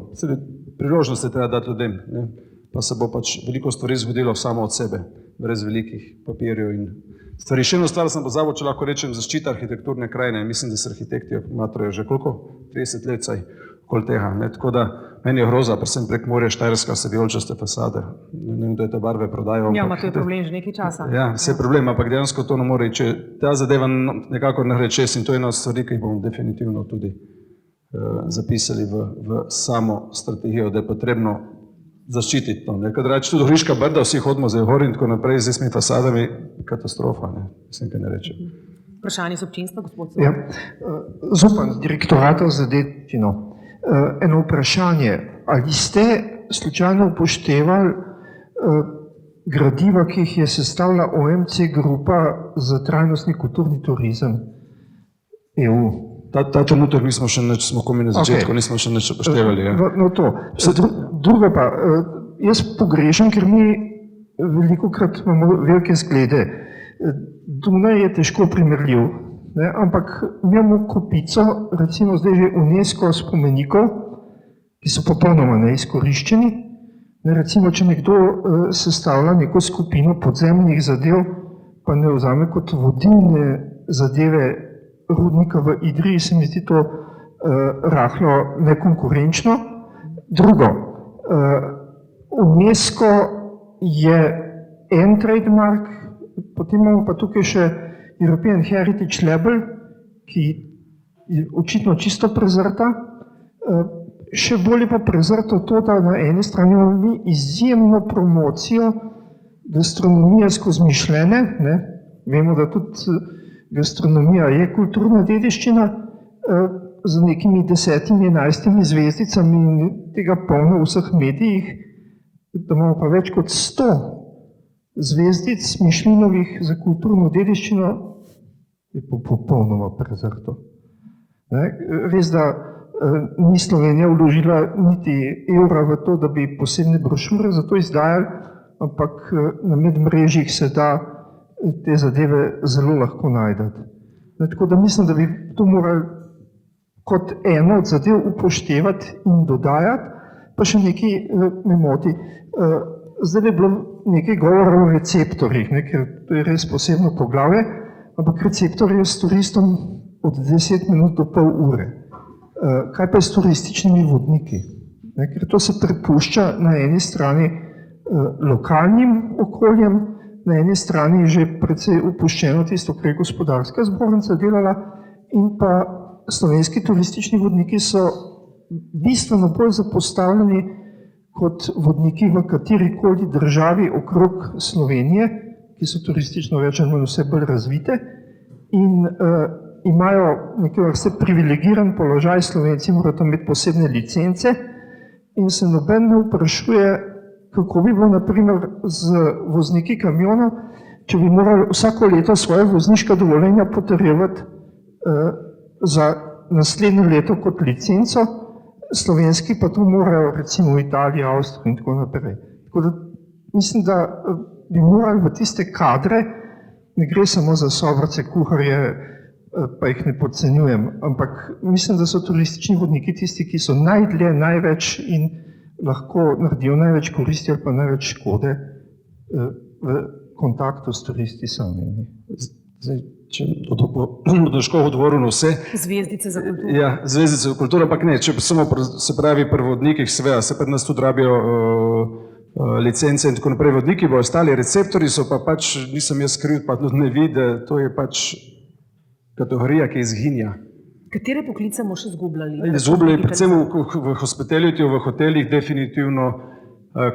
A: Priložnost je treba dati ljudem, ne? Pa se bo pač veliko stvari zgodilo samo od sebe, brez velikih papirjev in stvari. Še eno stvar sem pozabil, če lahko rečem, zaščita arhitekturne krajine. Mislim, da se arhitekti matrajo že koliko? 30 let saj okoli tega. Ne? Tako da meni je groza, predvsem prek morja Štajerska, se vijoličaste fasade. Ne vem, da je te barve prodajo.
B: Ja, ima to je problem že nekaj časa.
A: Ja, vse je problem, ampak dejansko to ne more. Če ta zadeva nekako ne gre čez in to je ena od stvari, ki jih bomo definitivno tudi zapisali v samo strategijo, da je potrebno zaščititi to. Kad reči tudi Horiška brda, vsi hodimo zdaj gor in tako naprej, z temi fasadami, katastrofa, ne? Mislim, kaj ne rečem.
B: Vprašanje z občinstva, gospod
E: Ja, Zupan, direktorata za dediščino. Eno vprašanje, ali ste slučajno upoštevali gradiva, ki jih je sestavila OMC grupa za trajnostni kulturni turizem EU?
A: Ta trenutek nismo še nič, smo komi na začetku, nismo še nič upoštevali. Ja.
E: No to. Drugo pa, jaz pogrešam, ker mi velikokrat imamo velike zglede. Dunaj je težko primerljiv. Ne, ampak imamo kupico, recimo zdaj že UNESCO spomenikov, ki so popolnoma neizkoriščeni. Ne, recimo, če nekdo sestavlja neko skupino podzemnih zadev, pa ne vzame kot vodilne zadeve rudnika v Idriji, se mi zdi to rahlo nekonkurenčno. Drugo, UNESCO je en trademark, potem imamo pa tukaj še European Heritage Label, ki je očitno čisto prezrta. Še bolje pa prezrto to, da na eni strani imamo mi izjemno promocijo gastronomije skozi mišljenje. Ne? Vemo, da tudi gastronomija je kulturna dediščina z nekimi 10-11 zvezdicami in tega polno v vseh medijih, da imamo pa več kot 100 zvezdic Mišlinovih za kulturno dediščino, je popolnoma prezrto. Ne? Res, da ni Slovenija vložila niti evra v to, da bi posebne brošure za to izdajali, ampak na medmrežjih se da te zadeve zelo lahko najdati. Tako da mislim, da bi to morali kot eno od zadev upoštevati in dodajati, pa še nekaj me moti. Zdaj je bilo nekaj govora o receptorjih, ker to je res posebno poglavje, ampak receptor je s turistom od 10 minut do pol ure. Kaj pa je s turističnimi vodniki? Ker to se prepušča na eni strani lokalnim okoljem, na eni strani je že precej upuščeno tisto, kar je gospodarska zbornica delala, in pa slovenski turistični vodniki so bistveno bolj zapostavljeni kot vodniki v katerikoli državi okrog Slovenije, ki so turistično več ali manj vse bolj razvite in imajo nekaj vrste privilegiran položaj. Slovenci morajo imeti posebne licence in se noben ne vprašuje, kako bi bilo naprimer z vozniki kamionov, če bi morali vsako leto svoje vozniška dovoljenja potrjevati za naslednje leto kot licenco, slovenski pa to morajo recimo v Italiji, Avstriji in tako naprej. Tako da mislim, da bi morali v tiste kadre, ne gre samo za sobrce, kuharje, pa jih ne podcenjujem, ampak mislim, da so turistični vodniki tisti, ki so najdlje, največ in lahko naredijo največ koristi ali pa največ škode v kontaktu s turisti sami.
A: Zdaj, če bo težko odgovoril na vse.
B: Zvezdice za kulturo.
A: Ja, zvezdice za kulturo, ampak ne, če samo se pravi pri vodnikih, seveda, se pri nas tudi rabijo licence in tako naprej. Vodniki bojo ostali, receptori so pa pač, nisem jaz kriv, pa tudi ne vidi, to je pač kategorija, ki izginja.
B: Katere poklice bomo še izgubljali?
A: Izgubljali predvsem v hospitality, v hotelih, definitivno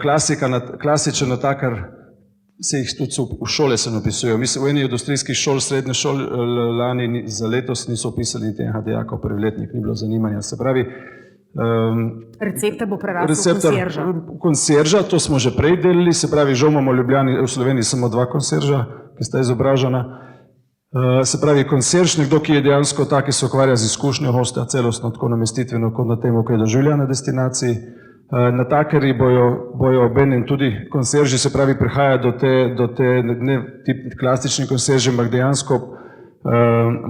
A: klasičen natakar, se jih tudi v šole se napisujejo. Mislim, v eni industrijskih šol, srednje šol, lani za letos niso upisali teh dijakov, prvi letnik, ni bilo zanimanja. Se pravi,
B: recepte bo prerasel konsjerža.
A: Konsjerža, to smo že prej delili, se pravi, žal imamo v Sloveniji samo 2 konsjerža, ki sta izobražena. Se pravi, konsjerž, nekdo, ki je dejansko tak, ki se ukvarja z izkušnjo gosta, celostno, tako namestitveno, kot na temu, ki doživlja na destinaciji. Natakarji bojo obenem tudi konsjerži, se pravi, prihaja do te ne klasični konsjerži, ampak dejansko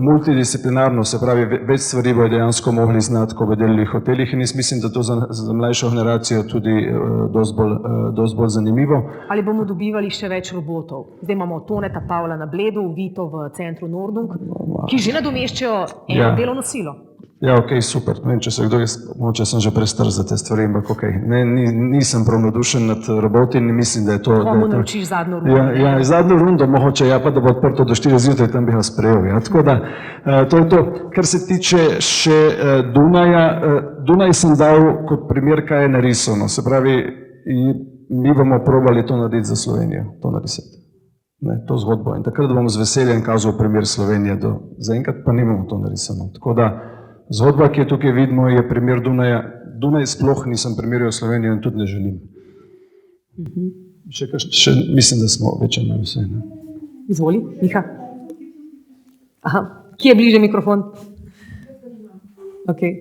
A: multidisciplinarno, se pravi, več stvari bojo dejansko mogli znati, ko bodo delali v hotelih, in jaz mislim, da to za mlajšo generacijo tudi dosti bolj zanimivo.
B: Ali bomo dobivali še več robotov? Zdaj imamo Toneta Pavla na Bledu, Vito v centru Nordung, ki že nadomeščajo eno delovno silo.
A: Ja, ok, super. Ne vem, če se kdo, mogoče sem že prestar za te stvari, ampak ok. Nisem prav navdušen nad roboti in mislim, da je to...
B: Komu naučiš zadnjo rundo?
A: Ja, zadnjo rundo, mogoče, ja, pa da bo odprto do 4 zjutraj, tam bi ga sprejel. Ja. Tako da, to je to. Kar se tiče še Dunaja, Dunaj sem dal kot primer, kaj je narisano. Se pravi, mi bomo probali to narediti za Slovenijo, to narisati. Ne, to zgodbo. In takrat bom z veseljem kazal primer Slovenije, zaenkrat pa nimamo to narisano. Tako da, zgodba, ki jo tukaj vidimo, je primer Dunaja. Dunaj sploh nisem primerjal Slovenijo in tudi ne želim. Še mislim, da smo več ali manj vse. Ne?
B: Izvoli, Miha. Aha, kje je bliže mikrofon? Okay.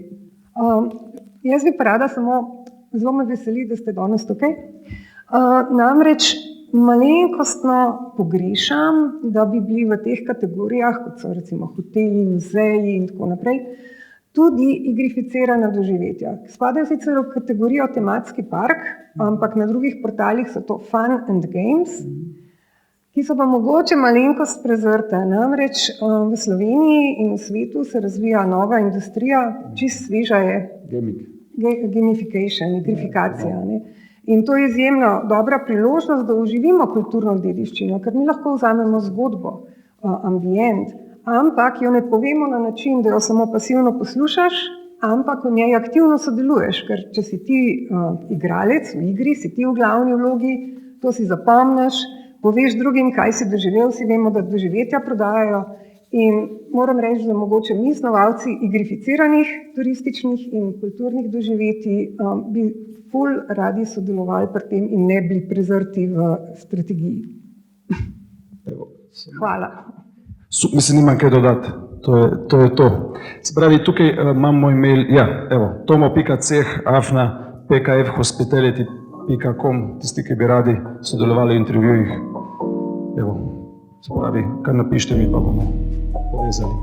D: Jaz bi pa rada samo, zelo me veseli, da ste danes tukaj. Namreč malenkostno pogrešam, da bi bili v teh kategorijah, kot so recimo hoteli, muzeji in tako naprej, tudi igrificirana doživetja. Spadajo sicer v kategorijo tematski park, ampak na drugih portalih so to fun and games, ki so pa mogoče malenkost prezrte. Namreč v Sloveniji in v svetu se razvija nova industrija, čist sveža je gamification, igrifikacija. Ne? In to je izjemno dobra priložnost, da oživimo kulturno dediščino, ker mi lahko vzamemo zgodbo, ambient, ampak jo ne povemo na način, da jo samo pasivno poslušaš, ampak v njej aktivno sodeluješ, ker če si ti igralec v igri, si ti v glavni vlogi, to si zapomniš, poveš drugim, kaj si doživel, si vemo, da doživetja prodajajo in moram reči, da mogoče mi snovalci igrificiranih turističnih in kulturnih doživetij bi ful radi sodelovali pri tem in ne bili prezrti v strategiji. Hvala.
A: Mislim, nimam kaj dodati. To je to. Se pravi, tukaj imam moj mail, ja, evo, tomo.ceh@pkfhospitality.com, tisti, ki bi radi sodelovali v intervjujih. Evo, se pravi, kar napište mi, pa bomo povezali.